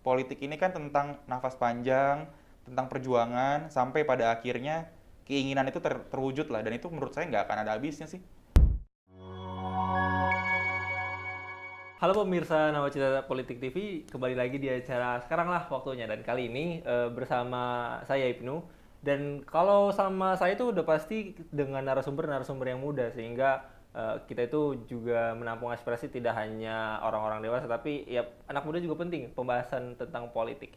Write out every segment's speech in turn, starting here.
politik ini kan tentang nafas panjang, tentang perjuangan, sampai pada akhirnya keinginan itu terwujud lah. Dan itu menurut saya nggak akan ada habisnya sih. Halo pemirsa Nawacita Politik TV, kembali lagi di acara sekarang lah waktunya, dan kali ini bersama saya Ibnu. Dan kalau sama saya itu udah pasti dengan narasumber-narasumber yang muda, sehingga kita itu juga menampung aspirasi tidak hanya orang-orang dewasa, tapi ya anak muda juga penting pembahasan tentang politik.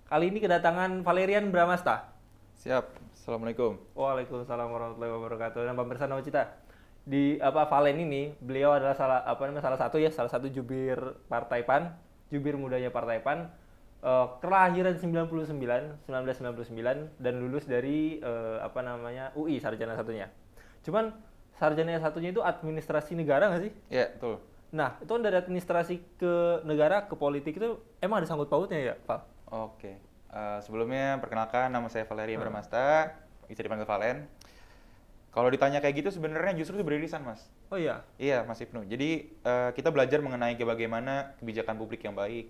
Kali ini kedatangan Valerian Bramasta. Siap. Assalamualaikum. Waalaikumsalam warahmatullahi wabarakatuh. Dan pemirsa Nawacita, di Valen ini beliau adalah salah satu jubir Partai PAN, jubir mudanya Partai PAN, kelahiran 1999 dan lulus dari UI sarjana satunya. Cuman sarjana satunya itu administrasi negara nggak sih? Ya, betul. Nah, itu kan dari administrasi ke negara ke politik itu emang ada sangkut pautnya ya, Val? Oke. Sebelumnya perkenalkan, nama saya Valeria Bramasta, bisa dipanggil Valen. Kalau ditanya kayak gitu sebenarnya justru itu beririsan, Mas. Oh iya. Iya, Mas Ibnu. Jadi kita belajar mengenai bagaimana kebijakan publik yang baik.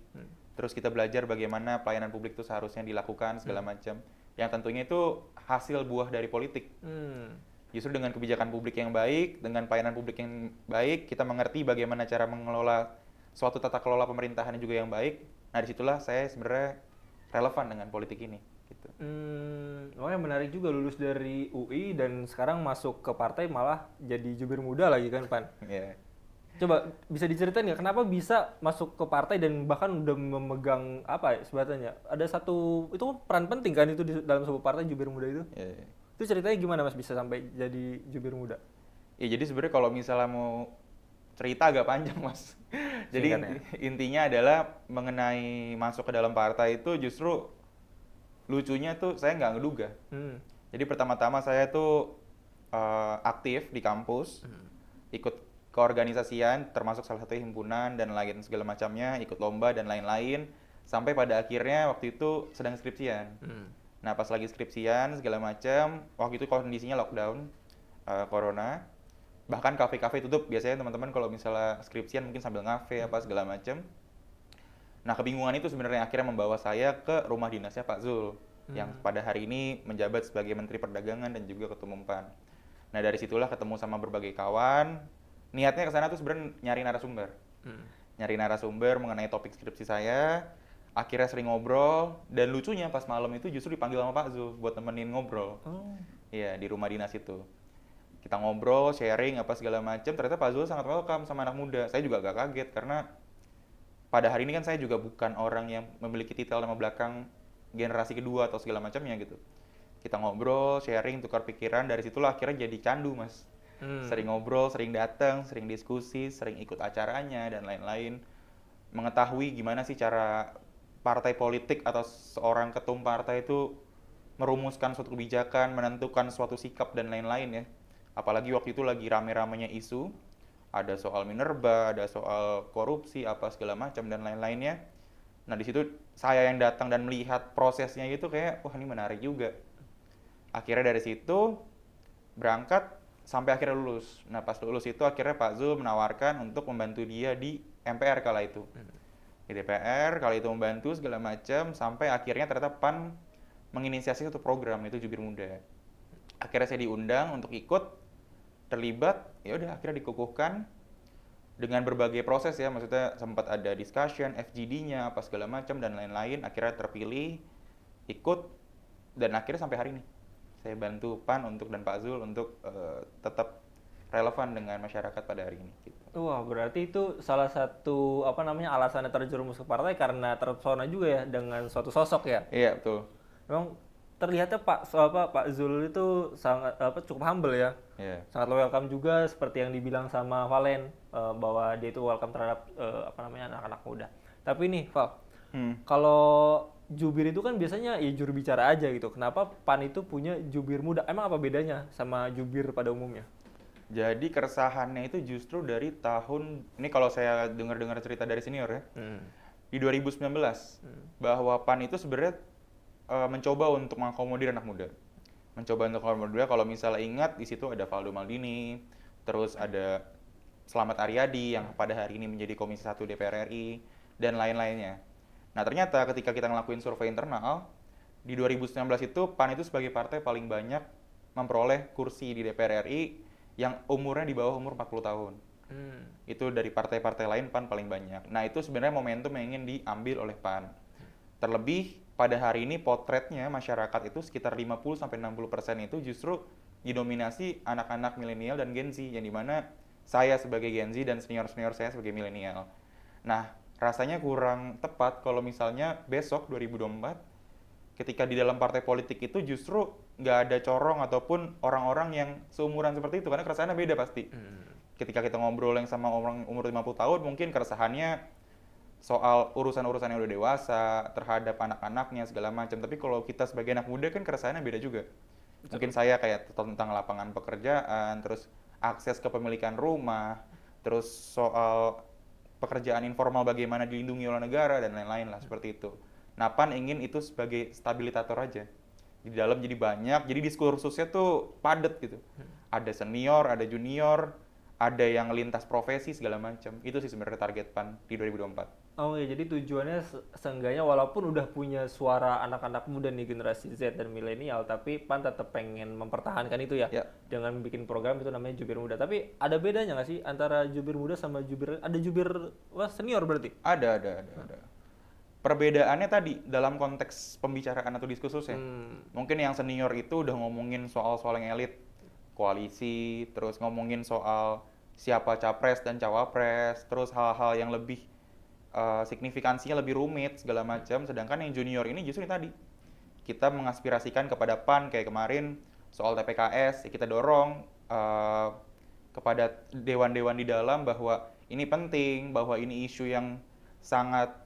Terus kita belajar bagaimana pelayanan publik itu seharusnya dilakukan segala macam. Yang tentunya itu hasil buah dari politik. Justru dengan kebijakan publik yang baik, dengan pelayanan publik yang baik, kita mengerti bagaimana cara mengelola suatu tata kelola pemerintahan juga yang baik. Nah, disitulah saya sebenarnya relevan dengan politik ini. Gitu. Oh, yang menarik juga, lulus dari UI dan sekarang masuk ke partai malah jadi jubir muda lagi kan, Pan? Yeah. Coba bisa diceritain nggak kenapa bisa masuk ke partai dan bahkan udah memegang apa ya sebutannya? Ada satu itu peran penting kan itu di dalam sebuah partai, jubir muda itu. Yeah. Itu ceritanya gimana Mas bisa sampai jadi jubir muda? Ya, jadi sebenarnya kalau misalnya mau cerita agak panjang, Mas. Jadi intinya adalah mengenai masuk ke dalam partai itu justru lucunya tuh saya nggak ngeduga. Jadi pertama-tama saya tuh aktif di kampus, ikut keorganisasian, termasuk salah satu himpunan dan lain segala macamnya, ikut lomba dan lain-lain, sampai pada akhirnya waktu itu sedang skripsian. Nah, pas lagi skripsian segala macam, waktu itu kondisinya lockdown, corona. Bahkan kafe-kafe tutup, biasanya teman-teman kalau misalnya skripsian mungkin sambil ngafe apa segala macam. Nah, kebingungan itu sebenarnya akhirnya membawa saya ke rumah dinasnya Pak Zul, yang pada hari ini menjabat sebagai Menteri Perdagangan dan juga Ketua Umum PAN. Nah, dari situlah ketemu sama berbagai kawan. Niatnya ke sana tuh sebenarnya nyari narasumber. Nyari narasumber mengenai topik skripsi saya. Akhirnya sering ngobrol, dan lucunya pas malam itu justru dipanggil sama Pak Zul buat temenin ngobrol. Iya, di rumah dinas itu. Kita ngobrol, sharing apa segala macam. Ternyata Pak Zul sangat welcome sama anak muda. Saya juga agak kaget karena pada hari ini kan saya juga bukan orang yang memiliki titel nama belakang generasi kedua atau segala macamnya gitu. Kita ngobrol, sharing, tukar pikiran, dari situlah akhirnya jadi candu, Mas. Sering ngobrol, sering datang, sering diskusi, sering ikut acaranya dan lain-lain. Mengetahui gimana sih cara partai politik atau seorang ketum partai itu merumuskan suatu kebijakan, menentukan suatu sikap dan lain-lain ya. Apalagi waktu itu lagi rame-ramenya isu, ada soal minerba, ada soal korupsi, apa segala macam dan lain-lainnya. Nah, di situ saya yang datang dan melihat prosesnya itu kayak, wah ini menarik juga. Akhirnya dari situ berangkat sampai akhirnya lulus. Nah, pas lulus itu akhirnya Pak Zul menawarkan untuk membantu dia di MPR kala itu. Di DPR kala itu membantu segala macam sampai akhirnya ternyata PAN menginisiasi satu program, itu Jubir Muda. Akhirnya saya diundang untuk ikut terlibat, ya udah akhirnya dikukuhkan dengan berbagai proses ya, maksudnya sempat ada discussion, FGD-nya apa segala macam dan lain-lain. Akhirnya terpilih, ikut, dan akhirnya sampai hari ini saya bantu PAN dan Pak Zul untuk tetap relevan dengan masyarakat pada hari ini gitu. Wah, berarti itu salah satu alasannya terjerumus ke partai karena terpesona juga ya dengan suatu sosok ya. Iya, betul. Memang terlihatnya Pak Zul itu sangat cukup humble ya. Iya. Sangat welcome juga seperti yang dibilang sama Valen, bahwa dia itu welcome terhadap anak-anak muda. Tapi nih, Val, kalau jubir itu kan biasanya ya juru bicara aja gitu. Kenapa PAN itu punya jubir muda? Emang apa bedanya sama jubir pada umumnya? Jadi keresahannya itu justru dari tahun ini, kalau saya dengar-dengar cerita dari senior ya. Di 2019 bahwa PAN itu sebenarnya mencoba untuk mengakomodir anak muda. Mencoba untuk mengakomodir, kalau misalnya ingat di situ ada Valdo Maldini, terus ada Slamet Aryadi yang pada hari ini menjadi Komisi 1 DPR RI dan lain-lainnya. Nah, ternyata ketika kita ngelakuin survei internal, di 2019 itu PAN itu sebagai partai paling banyak memperoleh kursi di DPR RI yang umurnya di bawah umur 40 tahun. Itu dari partai-partai lain PAN paling banyak. Nah, itu sebenarnya momentum yang ingin diambil oleh PAN. Terlebih pada hari ini potretnya masyarakat itu sekitar 50-60% itu justru didominasi anak-anak milenial dan Gen Z, yang dimana saya sebagai Gen Z dan senior-senior saya sebagai milenial. Nah, rasanya kurang tepat kalau misalnya besok 2024 ketika di dalam partai politik itu justru nggak ada corong ataupun orang-orang yang seumuran seperti itu, karena keresahannya beda pasti. Ketika kita ngobrol yang sama orang umur 50 tahun, mungkin keresahannya soal urusan-urusan yang udah dewasa, terhadap anak-anaknya segala macam. Tapi kalau kita sebagai anak muda kan keresahannya beda juga. Mungkin saya kayak tentang lapangan pekerjaan, terus akses kepemilikan rumah, terus soal pekerjaan informal bagaimana dilindungi oleh negara dan lain-lain lah seperti itu. Nah, PAN ingin itu sebagai stabilitator aja. Di dalam jadi banyak, jadi diskursusnya tuh padat gitu. Ada senior, ada junior, ada yang lintas profesi segala macam. Itu sih sebenarnya target PAN di 2024. Oh ya, jadi tujuannya seenggaknya walaupun udah punya suara anak-anak muda nih generasi Z dan milenial, tapi PAN tetap pengen mempertahankan itu ya, dengan bikin program itu namanya Jubir Muda. Tapi ada bedanya nggak sih antara Jubir Muda sama ada Jubir senior berarti? Ada. Perbedaannya tadi dalam konteks pembicaraan atau diskursusnya. Mungkin yang senior itu udah ngomongin soal-soal yang elit, koalisi, terus ngomongin soal siapa capres dan cawapres, terus hal-hal yang lebih signifikansinya lebih rumit segala macam. Sedangkan yang junior ini justru ini tadi kita mengaspirasikan kepada PAN kayak kemarin soal TPKS, ya kita dorong kepada dewan-dewan di dalam bahwa ini penting, bahwa ini isu yang sangat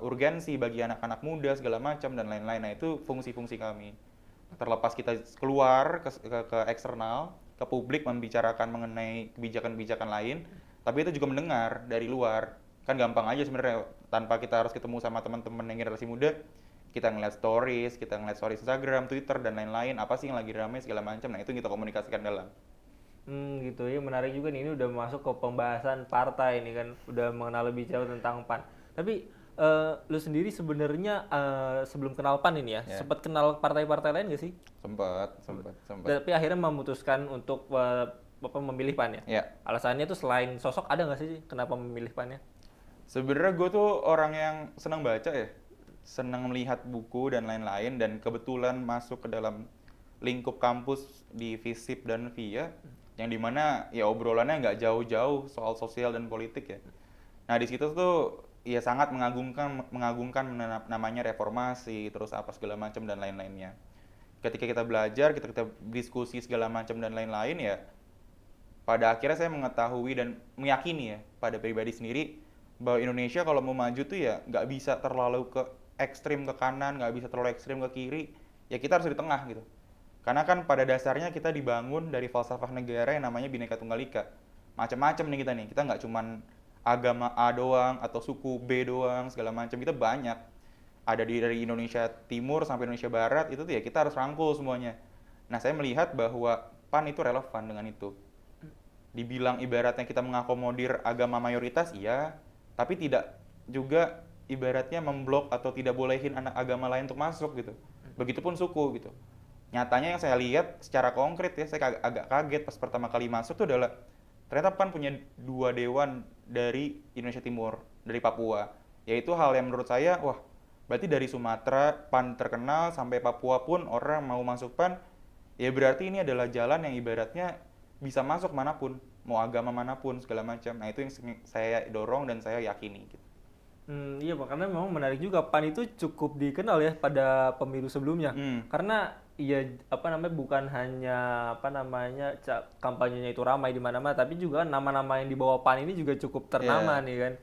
urgensi bagi anak-anak muda segala macam dan lain-lain. Nah, itu fungsi-fungsi kami. Terlepas kita keluar ke eksternal, ke publik membicarakan mengenai kebijakan-kebijakan lain, tapi itu juga mendengar dari luar. Kan gampang aja sebenarnya, tanpa kita harus ketemu sama teman-teman yang generasi muda, kita ngeliat stories Instagram, Twitter dan lain-lain, apa sih yang lagi ramai segala macam. Nah, itu yang kita komunikasikan dalam. Gitu ya, menarik juga nih, ini udah masuk ke pembahasan partai ini kan, udah mengenal lebih jauh tentang PAN. Tapi lu sendiri sebenarnya sebelum kenal PAN ini ya, sempat kenal partai-partai lain gak sih? Sempat. Tapi akhirnya memutuskan untuk memilih PAN ya? Ya. Alasannya tuh selain sosok ada nggak sih kenapa memilih PAN-nya? Sebenarnya gue tuh orang yang senang baca ya, senang melihat buku dan lain-lain, dan kebetulan masuk ke dalam lingkup kampus di FISIP dan VIA, yang dimana ya obrolannya nggak jauh-jauh soal sosial dan politik ya. Nah, di situ tuh ya sangat mengagungkan namanya reformasi, terus apa segala macam dan lain-lainnya. Ketika kita belajar, kita diskusi segala macam dan lain-lain ya, pada akhirnya saya mengetahui dan meyakini ya pada pribadi sendiri bahwa Indonesia kalau mau maju tuh ya nggak bisa terlalu ke ekstrim ke kanan, nggak bisa terlalu ekstrim ke kiri, ya kita harus di tengah gitu. Karena kan pada dasarnya kita dibangun dari falsafah negara yang namanya Bhinneka Tunggal Ika. Macam-macam nih kita nggak cuman agama A doang atau suku B doang segala macam, kita banyak. Ada dari Indonesia Timur sampai Indonesia Barat, itu tuh ya kita harus rangkul semuanya. Nah, saya melihat bahwa PAN itu relevan dengan itu. Dibilang ibaratnya kita mengakomodir agama mayoritas, iya, tapi tidak juga ibaratnya memblok atau tidak bolehin anak agama lain untuk masuk gitu. Begitupun suku gitu. Nyatanya yang saya lihat secara konkret ya, saya agak kaget pas pertama kali masuk tuh adalah ternyata PAN punya 2 dewan dari Indonesia Timur, dari Papua. Yaitu hal yang menurut saya, wah, berarti dari Sumatera PAN terkenal sampai Papua pun orang mau masuk PAN, ya berarti ini adalah jalan yang ibaratnya bisa masuk manapun, mau agama manapun segala macam. Nah, itu yang saya dorong dan saya yakini gitu. Iya, makanya memang menarik juga, PAN itu cukup dikenal ya pada pemilu sebelumnya. Karena ya bukan hanya kampanyenya itu ramai di mana-mana, tapi juga nama-nama yang dibawa PAN ini juga cukup ternama nih kan.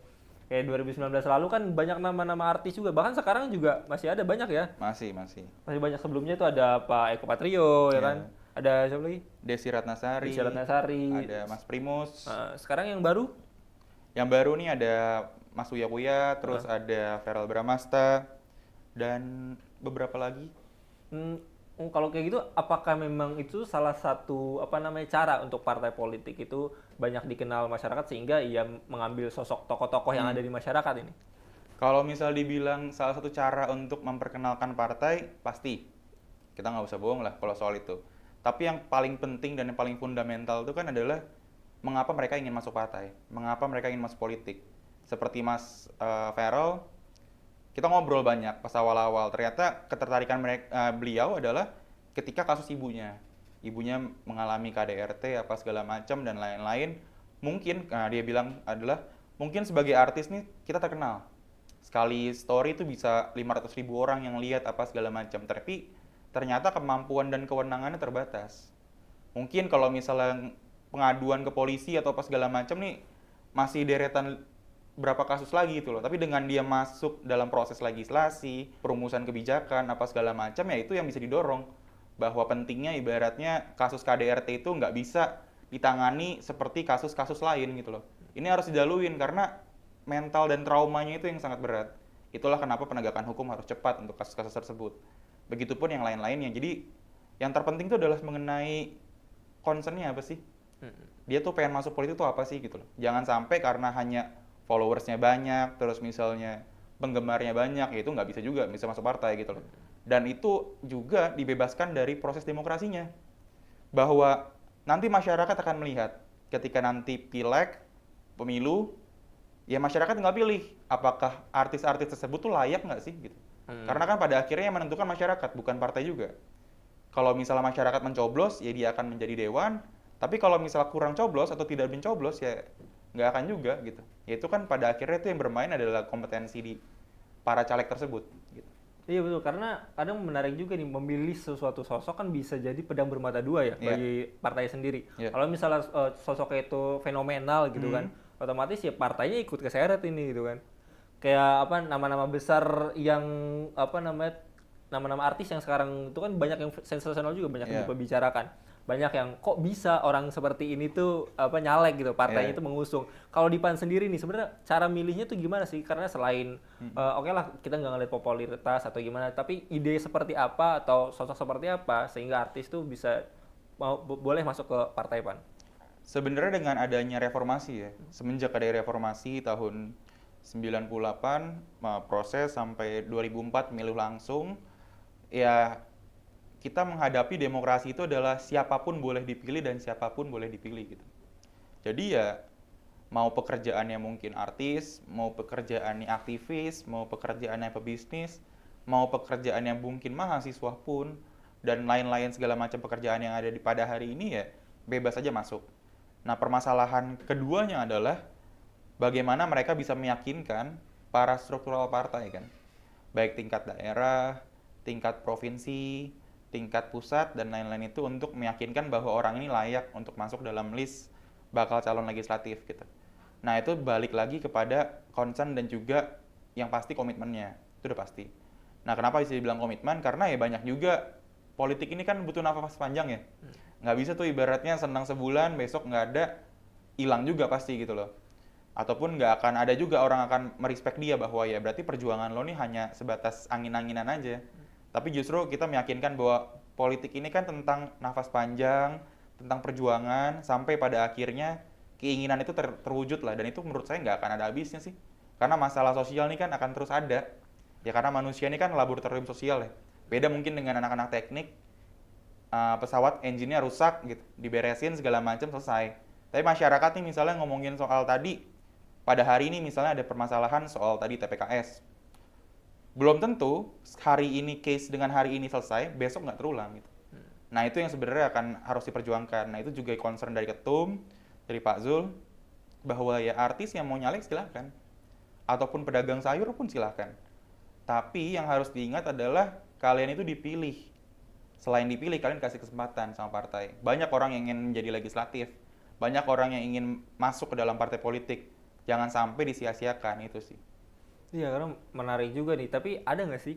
Kayak 2019 lalu kan banyak nama-nama artis juga, bahkan sekarang juga masih ada banyak ya. Masih Banyak. Sebelumnya itu ada Pak Eko Patrio ya kan. Ada siapa lagi? Desi Ratnasari. Ada Mas Primus. Sekarang yang baru? Yang baru nih ada Mas Uya Kuya, terus ada Verrel Bramasta, dan beberapa lagi. Kalau kayak gitu, apakah memang itu salah satu cara untuk partai politik itu banyak dikenal masyarakat sehingga ia mengambil sosok tokoh-tokoh yang ada di masyarakat ini? Kalau misal dibilang salah satu cara untuk memperkenalkan partai, pasti. Kita nggak usah bohong lah kalau soal itu. Tapi yang paling penting dan yang paling fundamental itu kan adalah mengapa mereka ingin masuk partai, mengapa mereka ingin masuk politik. Seperti Mas Farel, kita ngobrol banyak pas awal-awal. Ternyata ketertarikan beliau adalah ketika kasus ibunya. Ibunya mengalami KDRT apa segala macam dan lain-lain. Mungkin, dia bilang adalah mungkin sebagai artis nih kita terkenal. Sekali story itu bisa 500.000 orang yang lihat apa segala macam. Tapi ternyata kemampuan dan kewenangannya terbatas. Mungkin kalau misalnya pengaduan ke polisi atau apa segala macam nih masih deretan berapa kasus lagi gitu loh. Tapi dengan dia masuk dalam proses legislasi, perumusan kebijakan, apa segala macam, ya itu yang bisa didorong. Bahwa pentingnya ibaratnya kasus KDRT itu nggak bisa ditangani seperti kasus-kasus lain gitu loh. Ini harus didaluin karena mental dan traumanya itu yang sangat berat. Itulah kenapa penegakan hukum harus cepat untuk kasus-kasus tersebut. Begitupun yang lain-lainnya. Jadi yang terpenting itu adalah mengenai concernnya apa sih? Dia tuh pengen masuk politik tuh apa sih gitu loh. Jangan sampai karena hanya followersnya banyak, terus misalnya penggemarnya banyak, ya itu nggak bisa juga bisa masuk partai gitu loh. Dan itu juga dibebaskan dari proses demokrasinya. Bahwa nanti masyarakat akan melihat ketika nanti pileg, pemilu, ya masyarakat tinggal pilih apakah artis-artis tersebut tuh layak nggak sih gitu. Karena kan pada akhirnya yang menentukan masyarakat, bukan partai juga. Kalau misalnya masyarakat mencoblos, ya dia akan menjadi dewan. Tapi kalau misalnya kurang coblos atau tidak mencoblos, ya nggak akan juga gitu. Ya itu kan pada akhirnya itu yang bermain adalah kompetensi di para caleg tersebut. Gitu. Iya betul, karena kadang menarik juga nih memilih sesuatu sosok kan bisa jadi pedang bermata dua ya bagi partai sendiri. Kalau misalnya sosoknya itu fenomenal gitu kan, otomatis ya partainya ikut keseret ini gitu kan. Kayak apa nama-nama besar yang apa namanya nama-nama artis yang sekarang itu kan banyak yang sensasional juga, banyak yang dibicarakan. Banyak yang kok bisa orang seperti ini tuh apa nyalek gitu, partainya itu mengusung. Kalau di PAN sendiri nih sebenarnya cara milihnya tuh gimana sih? Karena selain oke lah kita nggak ngeliat popularitas atau gimana, tapi ide seperti apa atau sosok seperti apa sehingga artis tuh bisa boleh masuk ke partai PAN? Sebenarnya dengan adanya reformasi ya, semenjak ada reformasi tahun 98 proses sampai 2004 pemilu langsung, ya kita menghadapi demokrasi itu adalah siapapun boleh dipilih dan siapapun boleh dipilih gitu. Jadi ya mau pekerjaannya mungkin artis, mau pekerjaannya aktivis, mau pekerjaannya pebisnis, mau pekerjaannya mungkin mahasiswa pun dan lain-lain segala macam pekerjaan yang ada pada hari ini ya bebas saja masuk. Nah, permasalahan keduanya adalah bagaimana mereka bisa meyakinkan para struktural partai kan. Baik tingkat daerah, tingkat provinsi, tingkat pusat dan lain-lain itu untuk meyakinkan bahwa orang ini layak untuk masuk dalam list bakal calon legislatif gitu. Nah itu balik lagi kepada concern dan juga yang pasti komitmennya, itu udah pasti. Nah kenapa bisa dibilang komitmen? Karena ya banyak juga politik ini kan butuh nafas panjang ya. Nggak bisa tuh ibaratnya senang sebulan, besok nggak ada, hilang juga pasti gitu loh. Ataupun nggak akan ada juga orang akan merespek dia bahwa ya berarti perjuangan lo nih hanya sebatas angin-anginan aja. Tapi justru kita meyakinkan bahwa politik ini kan tentang nafas panjang, tentang perjuangan, sampai pada akhirnya keinginan itu terwujud lah. Dan itu menurut saya nggak akan ada habisnya sih. Karena masalah sosial ini kan akan terus ada. Ya karena manusia ini kan laboratorium sosial ya. Beda mungkin dengan anak-anak teknik, pesawat engine-nya rusak gitu, diberesin segala macam selesai. Tapi masyarakat nih misalnya ngomongin soal tadi, pada hari ini misalnya ada permasalahan soal tadi TPKS. Belum tentu hari ini case dengan hari ini selesai, besok nggak terulang gitu. Nah itu yang sebenarnya akan harus diperjuangkan. Nah itu juga concern dari Ketum, dari Pak Zul, bahwa ya artis yang mau nyalek silahkan. Ataupun pedagang sayur pun silahkan. Tapi yang harus diingat adalah kalian itu dipilih. Selain dipilih, kalian kasih kesempatan sama partai. Banyak orang yang ingin menjadi legislatif. Banyak orang yang ingin masuk ke dalam partai politik. Jangan sampai disia-siakan, itu sih. Iya, karena menarik juga nih. Tapi ada nggak sih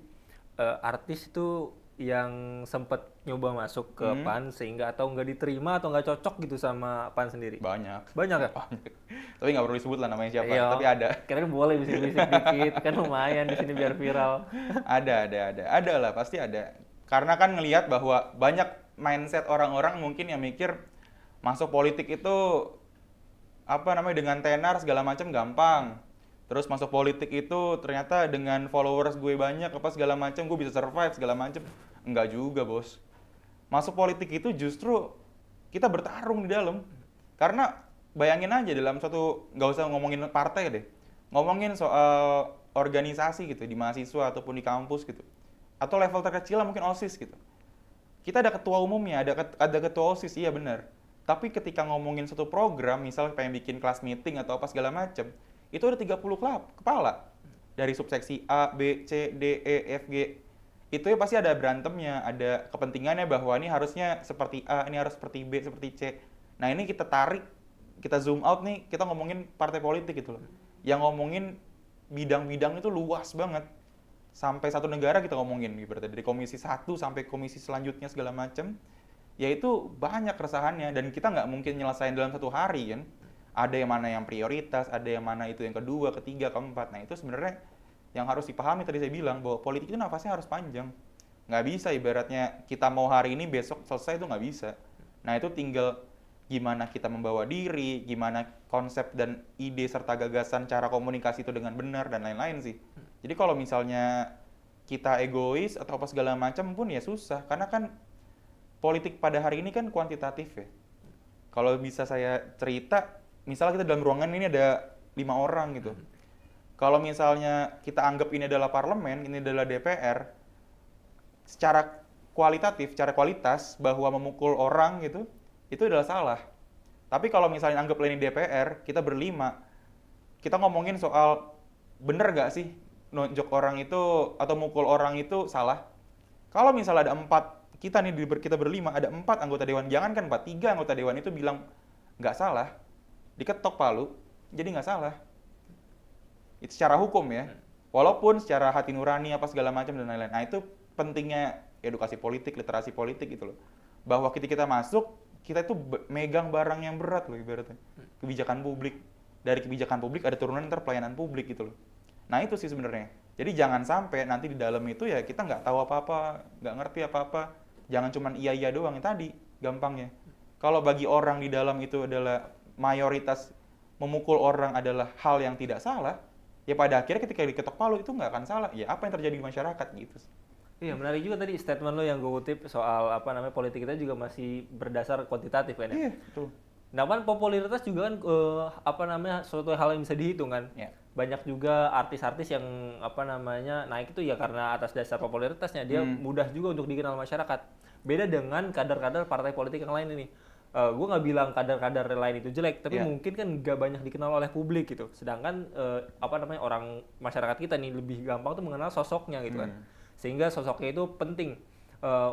artis itu yang sempat nyoba masuk ke PAN sehingga atau nggak diterima atau nggak cocok gitu sama PAN sendiri? Banyak. Banyak ya? Banyak. Tapi nggak perlu disebut lah namanya siapa. Iya, Tapi ada. Kira-kira boleh bisik-bisik dikit, kan lumayan di sini biar viral. Ada lah, pasti ada. Karena kan ngelihat bahwa banyak mindset orang-orang mungkin yang mikir masuk politik itu apa namanya dengan tenar segala macam gampang. Terus masuk politik itu ternyata dengan followers gue banyak apa segala macam gue bisa survive segala macam. Enggak juga, Bos. Masuk politik itu justru kita bertarung di dalam. Karena bayangin aja dalam suatu, nggak usah ngomongin partai deh. Ngomongin soal organisasi gitu di mahasiswa ataupun di kampus gitu. Atau level terkecil lah mungkin OSIS gitu. Kita ada ketua umumnya, ada ketua OSIS, iya benar. Tapi ketika ngomongin satu program, misal pengen bikin kelas meeting atau apa segala macam, itu ada 30 kepala. Dari subseksi A, B, C, D, E, F, G. Itu ya pasti ada berantemnya, ada kepentingannya bahwa ini harusnya seperti A, ini harus seperti B, seperti C. Nah ini kita tarik, kita zoom out nih, kita ngomongin partai politik gitu loh. Yang ngomongin bidang-bidang itu luas banget. Sampai satu negara kita ngomongin, berarti dari komisi 1 sampai komisi selanjutnya segala macam. Ya itu banyak keresahannya, dan kita nggak mungkin nyelesain dalam satu hari kan. Ada yang mana yang prioritas, ada yang mana itu yang kedua, ketiga, keempat. Nah itu sebenarnya yang harus dipahami tadi saya bilang, bahwa politik itu nafasnya harus panjang. Nggak bisa ibaratnya kita mau hari ini, besok selesai, itu nggak bisa. Nah itu tinggal gimana kita membawa diri, gimana konsep dan ide serta gagasan cara komunikasi itu dengan benar, dan lain-lain sih. Jadi kalau misalnya kita egois atau apa segala macam pun ya susah, karena kan politik pada hari ini kan kuantitatif ya. Kalau bisa saya cerita, misalnya kita dalam ruangan ini ada 5 orang gitu. Kalau misalnya kita anggap ini adalah parlemen, ini adalah DPR, secara kualitatif, secara kualitas bahwa memukul orang gitu, itu adalah salah. Tapi kalau misalnya anggap ini DPR, kita berlima, kita ngomongin soal bener gak sih nonjok orang itu atau mukul orang itu salah. Kalau misalnya ada 4, kita nih kita berlima, ada 4 anggota dewan, jangankan 4, 3 anggota dewan itu bilang nggak salah, diketok palu, jadi nggak salah. Itu secara hukum ya. Walaupun secara hati nurani apa segala macam dan lain-lain. Nah itu pentingnya edukasi politik, literasi politik gitu loh. Bahwa ketika kita masuk, kita itu megang barang yang berat loh ibaratnya. Kebijakan publik. Dari kebijakan publik ada turunan ntar pelayanan publik gitu loh. Nah itu sih sebenarnya. Jadi jangan sampai nanti di dalam itu ya kita nggak tahu apa-apa, nggak ngerti apa-apa. Jangan cuman iya-iya doang, yang tadi gampangnya. Kalau bagi orang di dalam itu adalah mayoritas memukul orang adalah hal yang tidak salah, ya pada akhirnya ketika diketok palu itu nggak akan salah. Ya apa yang terjadi di masyarakat gitu. Iya, menarik juga tadi statement lo yang gue kutip soal apa namanya politik kita juga masih berdasar kuantitatif kan ya. Iya, betul. Nah kan popularitas juga kan apa namanya suatu hal yang bisa dihitung kan. Ya. Banyak juga artis-artis yang apa namanya naik itu ya karena atas dasar popularitasnya, dia mudah juga untuk dikenal masyarakat. Beda dengan kader-kader partai politik yang lain ini. Gue nggak bilang kader-kader lain itu jelek, tapi mungkin kan nggak banyak dikenal oleh publik gitu. Sedangkan apa namanya orang masyarakat kita nih lebih gampang tuh mengenal sosoknya gitu kan. Sehingga sosoknya itu penting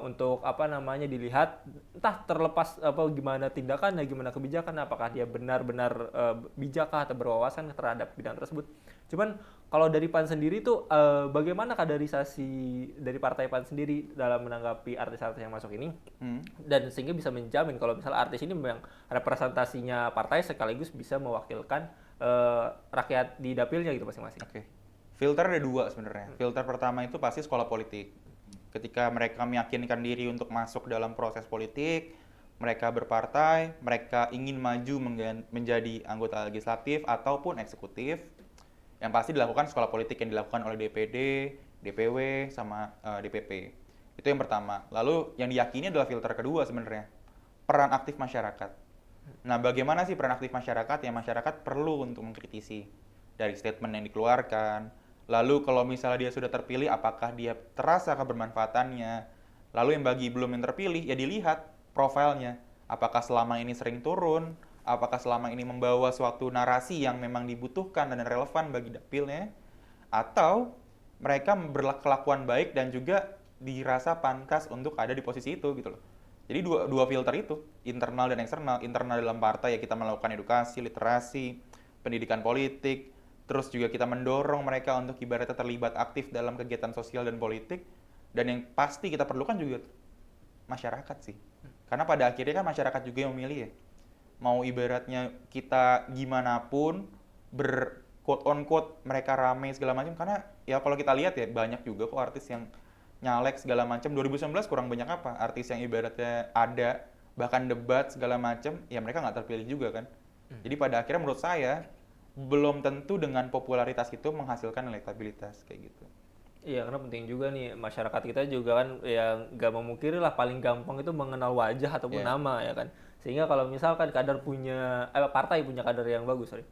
untuk apa namanya dilihat, entah terlepas apa gimana tindakannya, gimana kebijakannya, apakah dia benar-benar bijakkah atau berwawasan terhadap bidang tersebut. Cuman kalau dari PAN sendiri tuh bagaimana kaderisasi dari partai PAN sendiri dalam menanggapi artis-artis yang masuk ini, dan sehingga bisa menjamin kalau misalnya artis ini memang representasinya partai sekaligus bisa mewakilkan rakyat di dapilnya gitu masing-masing. Oke. Filter ada 2 sebenarnya. Filter pertama itu pasti sekolah politik. Ketika mereka meyakinkan diri untuk masuk dalam proses politik, mereka berpartai, mereka ingin maju menjadi anggota legislatif ataupun eksekutif, yang pasti dilakukan sekolah politik yang dilakukan oleh DPD, DPW, sama DPP. Itu yang pertama. Lalu yang diyakini adalah filter kedua sebenarnya, peran aktif masyarakat. Nah, bagaimana sih peran aktif masyarakat? Ya masyarakat perlu untuk mengkritisi dari statement yang dikeluarkan. Lalu kalau misalnya dia sudah terpilih, apakah dia terasa kebermanfaatannya? Lalu yang bagi belum yang terpilih, ya dilihat profilnya. Apakah selama ini sering turun? Apakah selama ini membawa suatu narasi yang memang dibutuhkan dan relevan bagi dapilnya? Atau mereka berkelakuan baik dan juga dirasa pantas untuk ada di posisi itu gitu loh. Jadi dua filter itu, internal dan eksternal. Internal dalam partai ya kita melakukan edukasi, literasi, pendidikan politik. Terus juga kita mendorong mereka untuk ibaratnya terlibat aktif dalam kegiatan sosial dan politik. Dan yang pasti kita perlukan juga masyarakat sih. Karena pada akhirnya kan masyarakat juga yang memilih ya. Mau ibaratnya kita gimana pun, quote on quote mereka rame segala macam. Karena ya kalau kita lihat ya banyak juga kok artis yang nyalek segala macam. 2019 kurang banyak apa? Artis yang ibaratnya ada, bahkan debat segala macam, ya mereka nggak terpilih juga kan. Jadi pada akhirnya menurut saya, belum tentu dengan popularitas itu menghasilkan elektabilitas kayak gitu. Iya, karena penting juga nih masyarakat kita juga kan ya nggak memungkiri lah paling gampang itu mengenal wajah ataupun Iya, nama ya kan. Sehingga kalau misalkan partai punya kader yang bagus, sorry.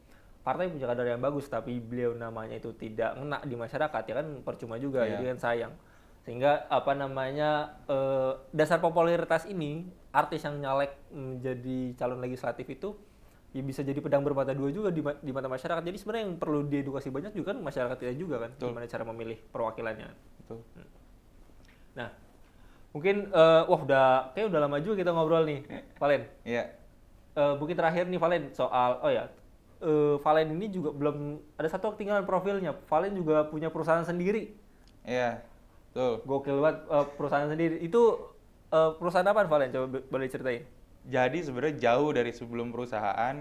Partai punya kader yang bagus tapi beliau namanya itu tidak ngena di masyarakat ya kan percuma juga, iya, jadi kan sayang. Sehingga dasar popularitas ini artis yang nyalek menjadi calon legislatif itu ya bisa jadi pedang bermata dua juga di mata masyarakat. Jadi sebenarnya yang perlu diedukasi banyak juga kan masyarakat kita juga kan, betul, gimana cara memilih perwakilannya. betul. Nah, mungkin kayak udah lama juga kita ngobrol nih, Valen. Iya, Mungkin terakhir nih Valen soal Valen ini juga belum ada satu ketinggalan profilnya. Valen juga punya perusahaan sendiri. iya, betul. Gokil banget perusahaan sendiri. Itu perusahaan apa Valen? Coba boleh ceritain. Jadi sebenarnya jauh dari sebelum perusahaan,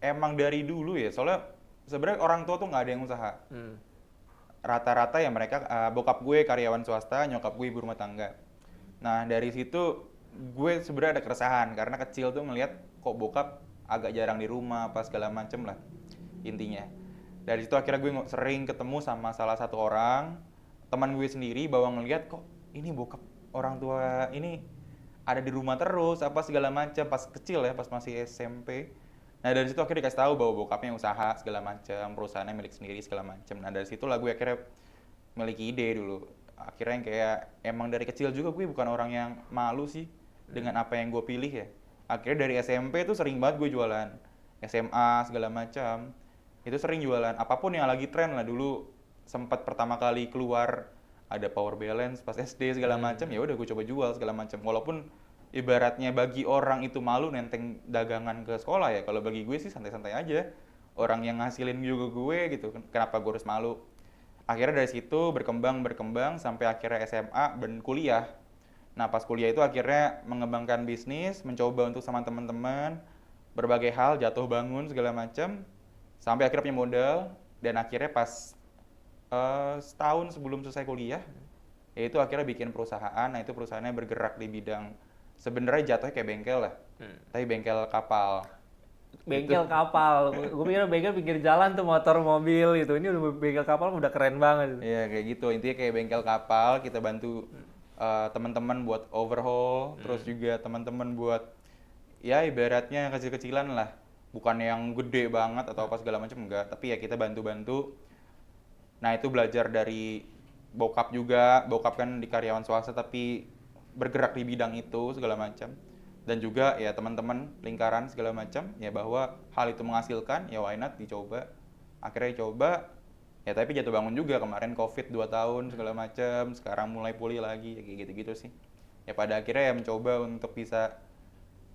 emang dari dulu ya, soalnya sebenarnya orang tua tuh nggak ada yang usaha. Rata-rata ya mereka, bokap gue karyawan swasta, nyokap gue ibu rumah tangga. Nah dari situ gue sebenarnya ada keresahan, karena kecil tuh ngeliat kok bokap agak jarang di rumah, apa segala macem lah intinya. Dari situ akhirnya gue sering ketemu sama salah satu orang, teman gue sendiri, bahwa ngeliat kok ini bokap orang tua ini ada di rumah terus apa segala macam pas kecil ya, pas masih SMP. Nah dari situ akhirnya dikasih tahu bahwa bokapnya usaha segala macam, perusahaannya milik sendiri segala macam. Nah dari situ lah gue akhirnya memiliki ide dulu. Akhirnya yang kayak emang dari kecil juga gue bukan orang yang malu sih dengan apa yang gue pilih ya. Akhirnya dari SMP tuh sering banget gue jualan, SMA segala macam itu sering jualan apapun yang lagi tren lah. Dulu sempat pertama kali keluar ada power balance pas SD segala macam, ya udah gue coba jual segala macam. Walaupun ibaratnya bagi orang itu malu nenteng dagangan ke sekolah ya, kalau bagi gue sih santai-santai aja. Orang yang ngasilin juga gue gitu, kenapa gue harus malu? Akhirnya dari situ berkembang sampai akhirnya SMA dan kuliah. Nah pas kuliah itu akhirnya mengembangkan bisnis, mencoba untuk sama teman-teman berbagai hal, jatuh bangun segala macam, sampai akhirnya punya modal. Dan akhirnya pas setahun sebelum selesai kuliah, yaitu akhirnya bikin perusahaan. Nah itu perusahaannya bergerak di bidang, sebenarnya jatuhnya kayak bengkel lah, tapi bengkel kapal. Bengkel kapal, gue pikir bengkel pinggir jalan tuh motor mobil gitu. Ini udah bengkel kapal udah keren banget. Iya kayak gitu, intinya kayak bengkel kapal. Kita bantu teman-teman buat overhaul, terus juga teman-teman buat ya ibaratnya kecil-kecilan lah, bukan yang gede banget atau apa segala macam, enggak, tapi ya kita bantu-bantu. Nah itu belajar dari bokap juga, bokap kan di karyawan swasta tapi bergerak di bidang itu segala macam. Dan juga ya teman-teman lingkaran segala macam ya, bahwa hal itu menghasilkan ya why not dicoba. Akhirnya coba ya, tapi jatuh bangun juga kemarin COVID 2 tahun segala macam, sekarang mulai pulih lagi ya, kayak gitu-gitu sih. Ya pada akhirnya ya mencoba untuk bisa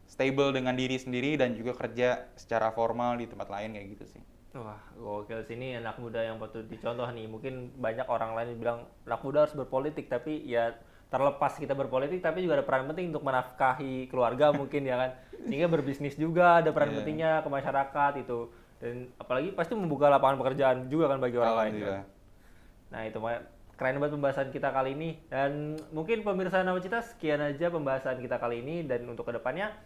stable dengan diri sendiri dan juga kerja secara formal di tempat lain kayak gitu sih. Wah, gokil sini anak muda yang patut dicontoh nih. Mungkin banyak orang lain bilang anak muda harus berpolitik, tapi ya terlepas kita berpolitik, tapi juga ada peran penting untuk menafkahi keluarga mungkin ya kan. Sehingga berbisnis juga ada peran pentingnya ke masyarakat itu. Dan apalagi pasti membuka lapangan pekerjaan juga kan bagi orang lain. Kan? Nah itu keren banget pembahasan kita kali ini. Dan mungkin pemirsa Nawacita, sekian aja pembahasan kita kali ini. Dan untuk kedepannya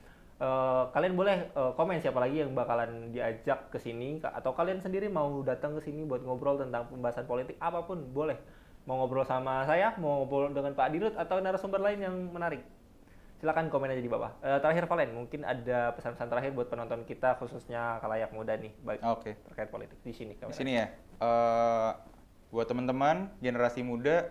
kalian boleh komen siapa lagi yang bakalan diajak ke sini, atau kalian sendiri mau datang ke sini buat ngobrol tentang pembahasan politik apapun boleh. Mau ngobrol sama saya, mau ngobrol dengan Pak Dirut atau narasumber lain yang menarik, silakan komen aja di bawah. Terakhir Valen, mungkin ada pesan-pesan terakhir buat penonton kita khususnya khalayak muda nih, baik terkait politik di sini. Di sini ya, buat teman-teman generasi muda,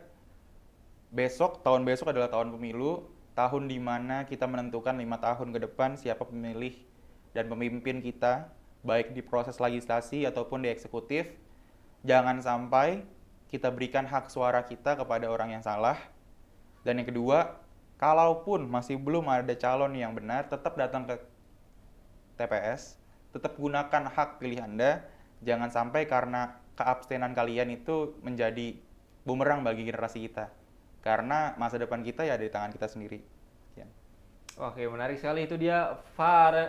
tahun besok adalah tahun pemilu. Tahun di mana kita menentukan 5 tahun ke depan siapa pemilih dan pemimpin kita, baik di proses legislasi ataupun di eksekutif. Jangan sampai kita berikan hak suara kita kepada orang yang salah. Dan yang kedua, kalaupun masih belum ada calon yang benar, tetap datang ke TPS, tetap gunakan hak pilih Anda. Jangan sampai karena keabstenan kalian itu menjadi bumerang bagi generasi kita. Karena masa depan kita ya ada di tangan kita sendiri. Sekian. Oke, menarik sekali. Itu dia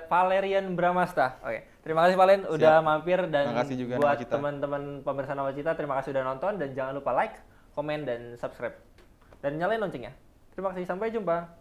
Valerian Bramasta. Oke, terima kasih Valen udah mampir, dan juga buat teman-teman pemirsa Nawacita, terima kasih udah nonton, dan jangan lupa like, komen, dan subscribe. Dan nyalain loncengnya. Terima kasih, sampai jumpa.